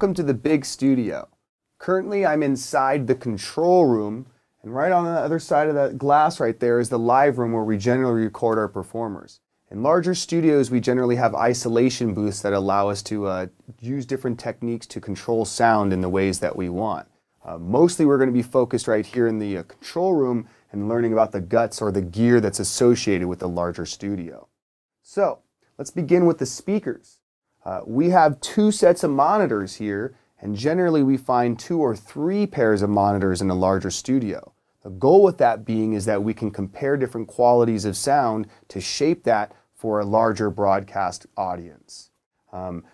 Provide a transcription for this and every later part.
Welcome to the big studio. Currently I'm inside the control room, and right on the other side of that glass right there is the live room where we generally record our performers. In larger studios we generally have isolation booths that allow us to use different techniques to control sound in the ways that we want. Mostly we're going to be focused right here in the control room and learning about the guts or the gear that's associated with the larger studio. So let's begin with the speakers. We have two sets of monitors here, and generally we find 2 or 3 pairs of monitors in a larger studio. The goal with that being is that we can compare different qualities of sound to shape that for a larger broadcast audience.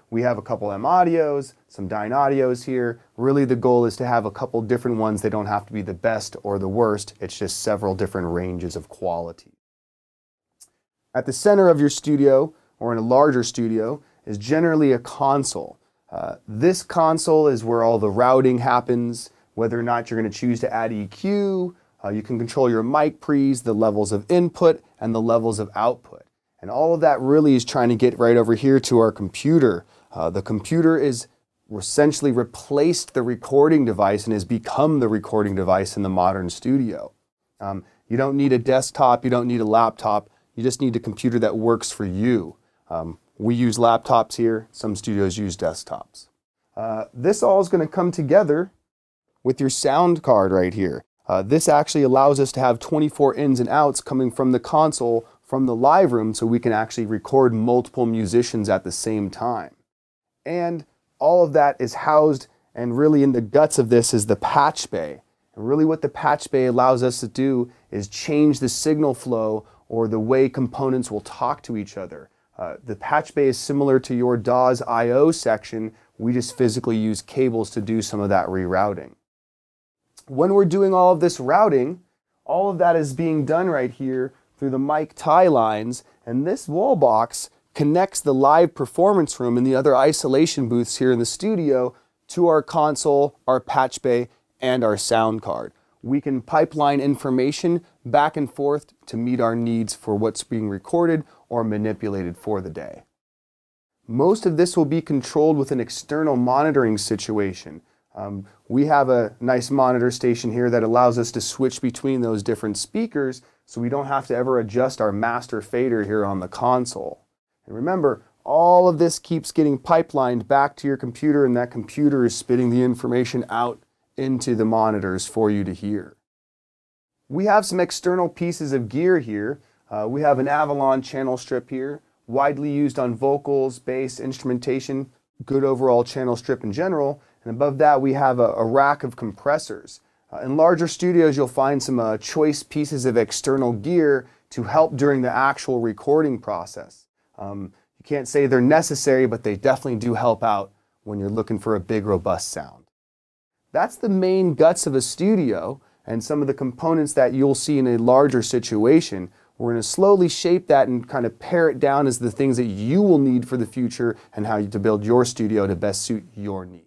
We have a couple M audios, some Dyne audios here. Really the goal is to have a couple different ones. They don't have to be the best or the worst. It's just several different ranges of quality. At the center of your studio, or in a larger studio, is generally a console. This console is where all the routing happens, whether or not you're going to choose to add EQ. You can control your mic pre's, the levels of input, and the levels of output. And all of that really is trying to get right over here to our computer. The computer is essentially replaced the recording device and has become the recording device in the modern studio. You don't need a desktop, you don't need a laptop, you just need a computer that works for you. We use laptops here, some studios use desktops. This all is going to come together with your sound card right here. This actually allows us to have 24 ins and outs coming from the console from the live room, so we can actually record multiple musicians at the same time. And all of that is housed, and really in the guts of this is the patch bay. And really what the patch bay allows us to do is change the signal flow or the way components will talk to each other. The patch bay is similar to your DAW's I/O section. We just physically use cables to do some of that rerouting. When we're doing all of this routing, all of that is being done right here through the mic tie lines, and this wall box connects the live performance room and the other isolation booths here in the studio to our console, our patch bay, and our sound card. We can pipeline information back and forth to meet our needs for what's being recorded or manipulated for the day. Most of this will be controlled with an external monitoring situation. We have a nice monitor station here that allows us to switch between those different speakers, so we don't have to ever adjust our master fader here on the console. And remember, all of this keeps getting pipelined back to your computer, and that computer is spitting the information out into the monitors for you to hear. We have some external pieces of gear here. We have an Avalon channel strip here, widely used on vocals, bass, instrumentation, good overall channel strip in general. And above that we have a rack of compressors. In larger studios you'll find some choice pieces of external gear to help during the actual recording process. You can't say they're necessary, but they definitely do help out when you're looking for a big robust sound. That's the main guts of a studio and some of the components that you'll see in a larger situation. We're going to slowly shape that and kind of pare it down as the things that you will need for the future and how to build your studio to best suit your needs.